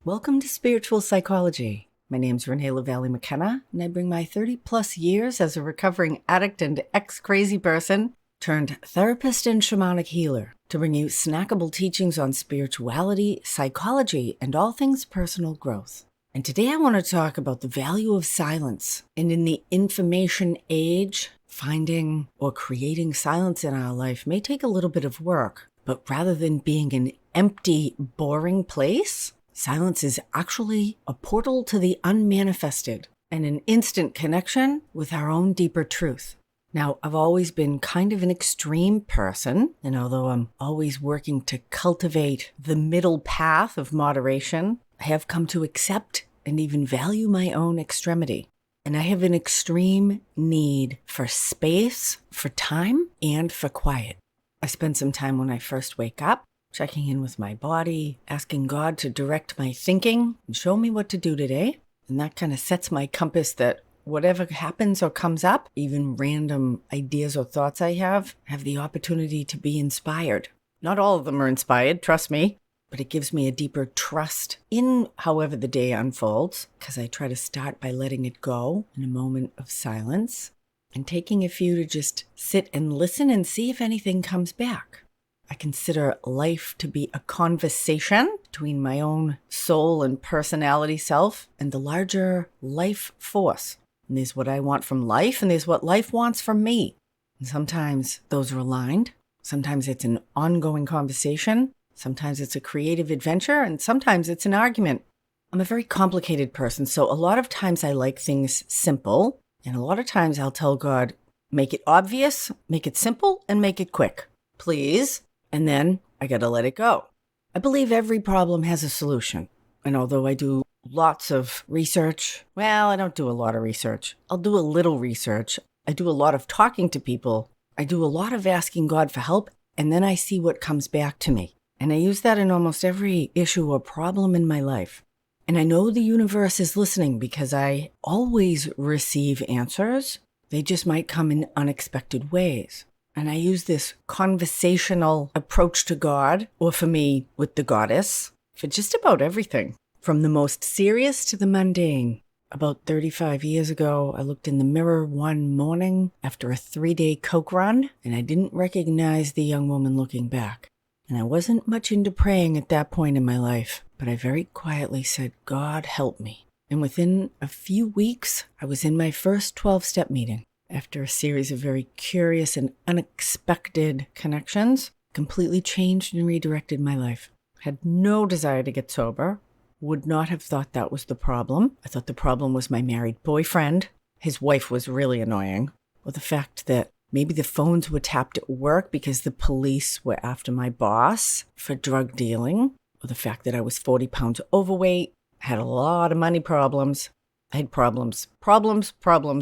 Welcome to Spiritual Psychology. My name's Renee Lavallee Mckenna, and I bring my 30-plus years as a recovering addict and ex-crazy person turned therapist and shamanic healer to bring you snackable teachings on spirituality, psychology, and all things personal growth. And today I want to talk about the value of silence. And in the information age, finding or creating silence in our life may take a little bit of work, but rather than being an empty, boring place, silence is actually a portal to the unmanifested and an instant connection with our own deeper truth. Now, I've always been kind of an extreme person, and although I'm always working to cultivate the middle path of moderation, I have come to accept and even value my own extremity. And I have an extreme need for space, for time, and for quiet. I spend some time when I first wake up, checking in with my body, asking God to direct my thinking and show me what to do today. And that kind of sets my compass that whatever happens or comes up, even random ideas or thoughts I have the opportunity to be inspired. Not all of them are inspired, trust me, but it gives me a deeper trust in however the day unfolds, because I try to start by letting it go in a moment of silence and taking a few to just sit and listen and see if anything comes back. I consider life to be a conversation between my own soul and personality self and the larger life force. And there's what I want from life, and there's what life wants from me. And sometimes those are aligned. Sometimes it's an ongoing conversation. Sometimes it's a creative adventure, and sometimes it's an argument. I'm a very complicated person, so a lot of times I like things simple, and a lot of times I'll tell God, make it obvious, make it simple, and make it quick, please. And then I gotta let it go. I believe every problem has a solution. And although I do lots of research, well, I don't do a lot of research. I'll do a little research. I do a lot of talking to people. I do a lot of asking God for help, and then I see what comes back to me. And I use that in almost every issue or problem in my life. And I know the universe is listening because I always receive answers. They just might come in unexpected ways. And I use this conversational approach to God, or for me, with the goddess, for just about everything. From the most serious to the mundane. About 35 years ago, I looked in the mirror one morning after a 3-day Coke run, and I didn't recognize the young woman looking back. And I wasn't much into praying at that point in my life, but I very quietly said, God, help me. And within a few weeks, I was in my first 12-step meeting. After a series of very curious and unexpected connections, completely changed and redirected my life. Had no desire to get sober. Would not have thought that was the problem. I thought the problem was my married boyfriend. His wife was really annoying. Or the fact that maybe the phones were tapped at work because the police were after my boss for drug dealing. Or the fact that I was 40 pounds overweight, had a lot of money problems. I had problems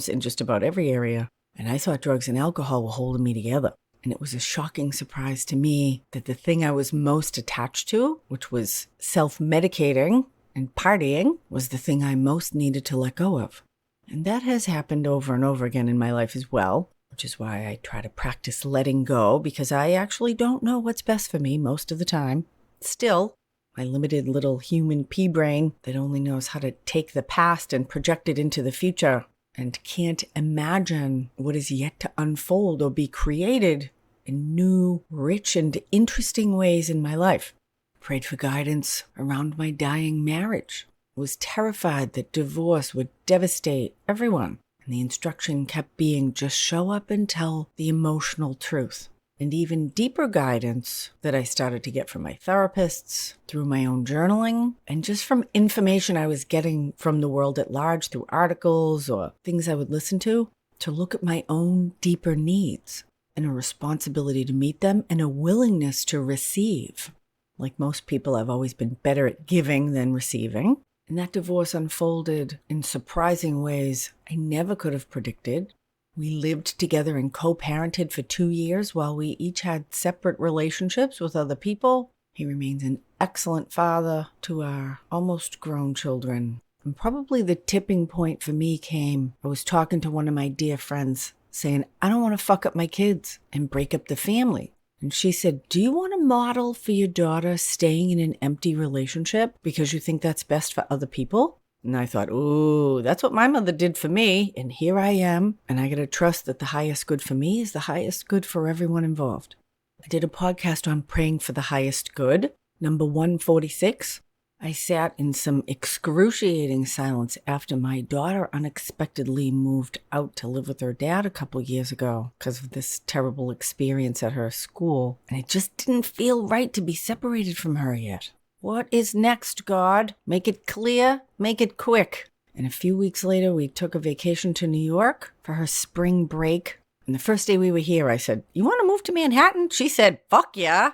in just about every area. And I thought drugs and alcohol were holding me together. And it was a shocking surprise to me that the thing I was most attached to, which was self-medicating and partying, was the thing I most needed to let go of. And that has happened over and over again in my life as well, which is why I try to practice letting go, because I actually don't know what's best for me most of the time. Still, my limited little human pea brain that only knows how to take the past and project it into the future and can't imagine what is yet to unfold or be created in new, rich, and interesting ways in my life. Prayed for guidance around my dying marriage. Was terrified that divorce would devastate everyone. And the instruction kept being just show up and tell the emotional truth. And even deeper guidance that I started to get from my therapists, through my own journaling, and just from information I was getting from the world at large through articles or things I would listen to look at my own deeper needs and a responsibility to meet them and a willingness to receive. Like most people, I've always been better at giving than receiving. And that divorce unfolded in surprising ways I never could have predicted. We lived together and co-parented for 2 years while we each had separate relationships with other people. He remains an excellent father to our almost grown children. And probably the tipping point for me came, I was talking to one of my dear friends saying, I don't want to fuck up my kids and break up the family. And she said, do you want to model for your daughter staying in an empty relationship because you think that's best for other people? And I thought, ooh, that's what my mother did for me. And here I am. And I got to trust that the highest good for me is the highest good for everyone involved. I did a podcast on praying for the highest good, number 146. I sat in some excruciating silence after my daughter unexpectedly moved out to live with her dad a couple years ago because of this terrible experience at her school. And it just didn't feel right to be separated from her yet. What is next, God? Make it clear, make it quick. And a few weeks later, we took a vacation to New York for her spring break. And the first day we were here, I said, you want to move to Manhattan? She said, fuck yeah.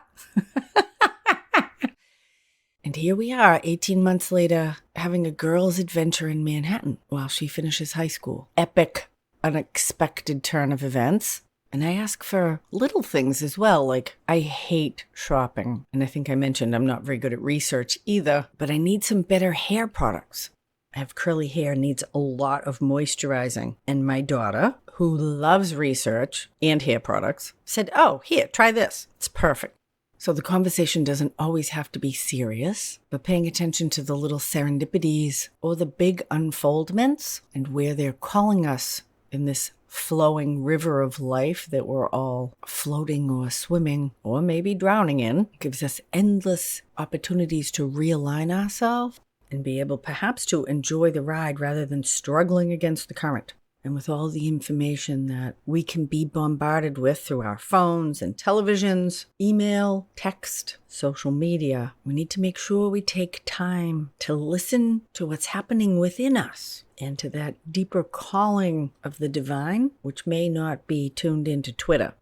And here we are, 18 months later, having a girl's adventure in Manhattan while she finishes high school. Epic, unexpected turn of events. And I ask for little things as well, like I hate shopping. And I think I mentioned I'm not very good at research either, but I need some better hair products. I have curly hair, needs a lot of moisturizing. And my daughter, who loves research and hair products, said, oh, here, try this. It's perfect. So the conversation doesn't always have to be serious, but paying attention to the little serendipities or the big unfoldments and where they're calling us in this flowing river of life that we're all floating or swimming or maybe drowning in, gives us endless opportunities to realign ourselves and be able perhaps to enjoy the ride rather than struggling against the current. And with all the information that we can be bombarded with through our phones and televisions, email, text, social media, we need to make sure we take time to listen to what's happening within us and to that deeper calling of the divine, which may not be tuned into Twitter.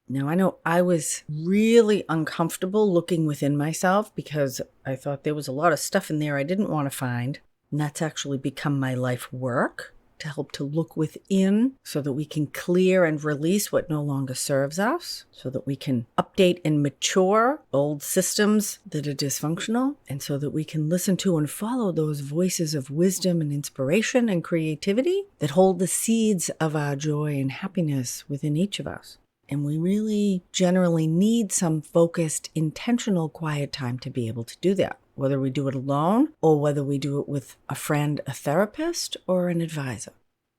Now, I know I was really uncomfortable looking within myself because I thought there was a lot of stuff in there I didn't want to find. And that's actually become my life work, to help to look within so that we can clear and release what no longer serves us, so that we can update and mature old systems that are dysfunctional, and so that we can listen to and follow those voices of wisdom and inspiration and creativity that hold the seeds of our joy and happiness within each of us. And we really generally need some focused, intentional quiet time to be able to do that, whether we do it alone or whether we do it with a friend, a therapist, or an advisor.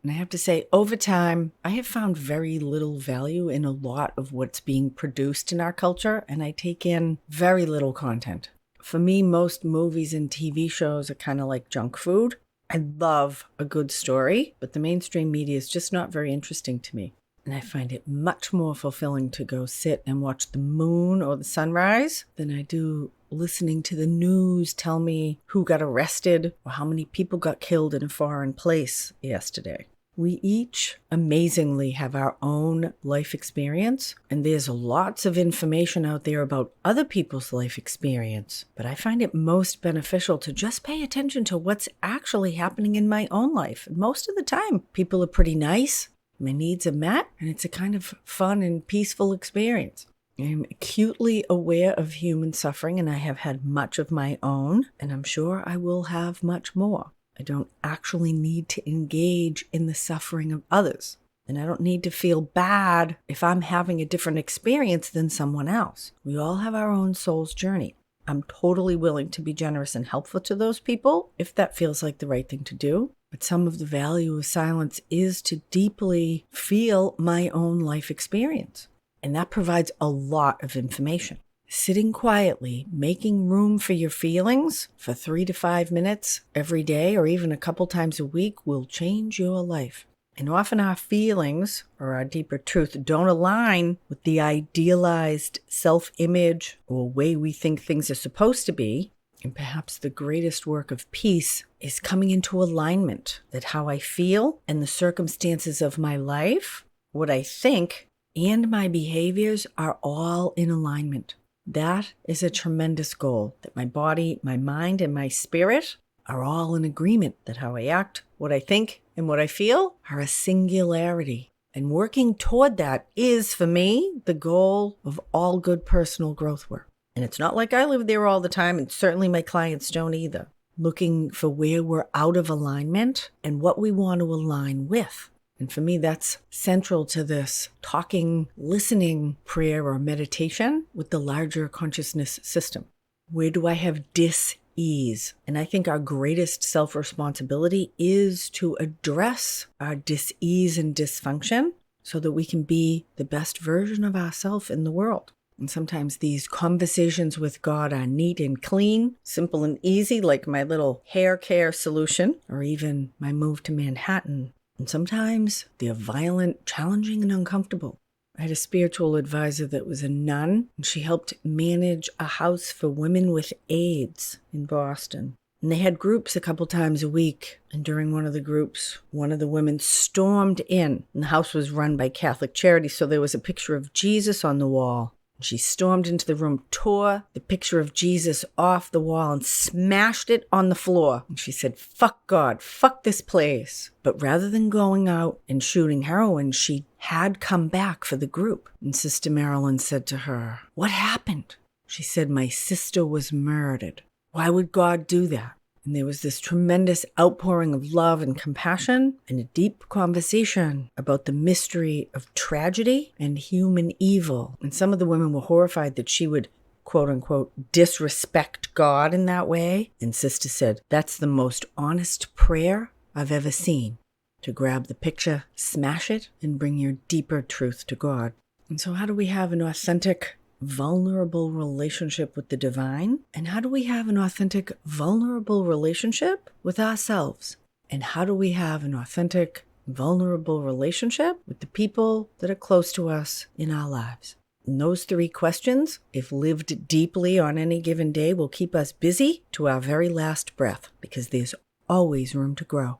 And I have to say, over time, I have found very little value in a lot of what's being produced in our culture, and I take in very little content. For me, most movies and TV shows are kind of like junk food. I love a good story, but the mainstream media is just not very interesting to me. And I find it much more fulfilling to go sit and watch the moon or the sunrise than I do listening to the news tell me who got arrested or how many people got killed in a foreign place yesterday. We each amazingly have our own life experience, and there's lots of information out there about other people's life experience. But I find it most beneficial to just pay attention to what's actually happening in my own life. Most of the time, people are pretty nice. My needs are met, and it's a kind of fun and peaceful experience. I'm acutely aware of human suffering, and I have had much of my own, and I'm sure I will have much more. I don't actually need to engage in the suffering of others, and I don't need to feel bad if I'm having a different experience than someone else. We all have our own soul's journey. I'm totally willing to be generous and helpful to those people if that feels like the right thing to do. But some of the value of silence is to deeply feel my own life experience. And that provides a lot of information. Sitting quietly, making room for your feelings for 3 to 5 minutes every day or even a couple times a week will change your life. And often our feelings or our deeper truth don't align with the idealized self-image or way we think things are supposed to be. And perhaps the greatest work of peace is coming into alignment that how I feel and the circumstances of my life, what I think, and my behaviors are all in alignment. That is a tremendous goal, that my body, my mind, and my spirit are all in agreement, that how I act, what I think, and what I feel are a singularity. And working toward that is, for me, the goal of all good personal growth work. And it's not like I live there all the time, and certainly my clients don't either. Looking for where we're out of alignment and what we want to align with. And for me, that's central to this talking, listening prayer or meditation with the larger consciousness system. Where do I have dis-ease? And I think our greatest self-responsibility is to address our dis-ease and dysfunction so that we can be the best version of ourselves in the world. And sometimes these conversations with God are neat and clean, simple and easy, like my little hair care solution, or even my move to Manhattan. And sometimes they're violent, challenging, and uncomfortable. I had a spiritual advisor that was a nun, and she helped manage a house for women with AIDS in Boston. And they had groups a couple times a week. And during one of the groups, one of the women stormed in. And the house was run by Catholic Charities, so there was a picture of Jesus on the wall. She stormed into the room, tore the picture of Jesus off the wall and smashed it on the floor. And she said, "Fuck God, fuck this place." But rather than going out and shooting heroin, she had come back for the group. And Sister Marilyn said to her, "What happened?" She said, "My sister was murdered." Why would God do that? And there was this tremendous outpouring of love and compassion and a deep conversation about the mystery of tragedy and human evil. And some of the women were horrified that she would, quote unquote, disrespect God in that way. And Sister said, "That's the most honest prayer I've ever seen. To grab the picture, smash it, and bring your deeper truth to God." And so how do we have an authentic, vulnerable relationship with the divine? And how do we have an authentic, vulnerable relationship with ourselves? And how do we have an authentic, vulnerable relationship with the people that are close to us in our lives? And those three questions, if lived deeply on any given day, will keep us busy to our very last breath, because there's always room to grow.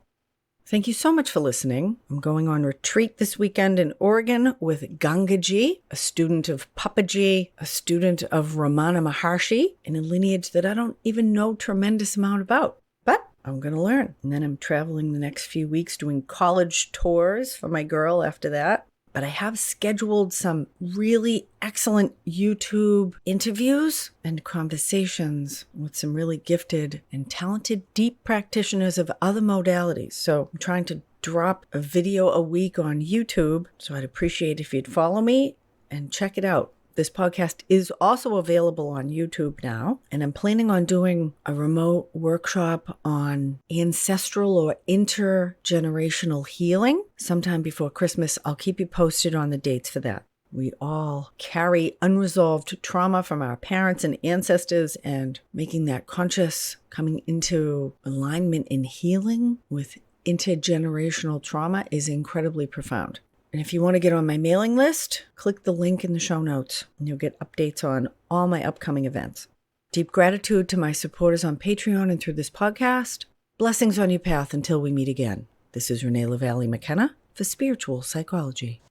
Thank you so much for listening. I'm going on retreat this weekend in Oregon with Gangaji, a student of Papaji, a student of Ramana Maharshi, in a lineage that I don't even know a tremendous amount about. But I'm going to learn. And then I'm traveling the next few weeks doing college tours for my girl after that. But I have scheduled some really excellent YouTube interviews and conversations with some really gifted and talented deep practitioners of other modalities. So I'm trying to drop a video a week on YouTube. So I'd appreciate if you'd follow me and check it out. This podcast is also available on YouTube now, and I'm planning on doing a remote workshop on ancestral or intergenerational healing sometime before Christmas. I'll keep you posted on the dates for that. We all carry unresolved trauma from our parents and ancestors, and making that conscious, coming into alignment in healing with intergenerational trauma is incredibly profound. And if you want to get on my mailing list, click the link in the show notes and you'll get updates on all my upcoming events. Deep gratitude to my supporters on Patreon and through this podcast. Blessings on your path until we meet again. This is Renee Lavallee Mckenna for Spiritual Psychology.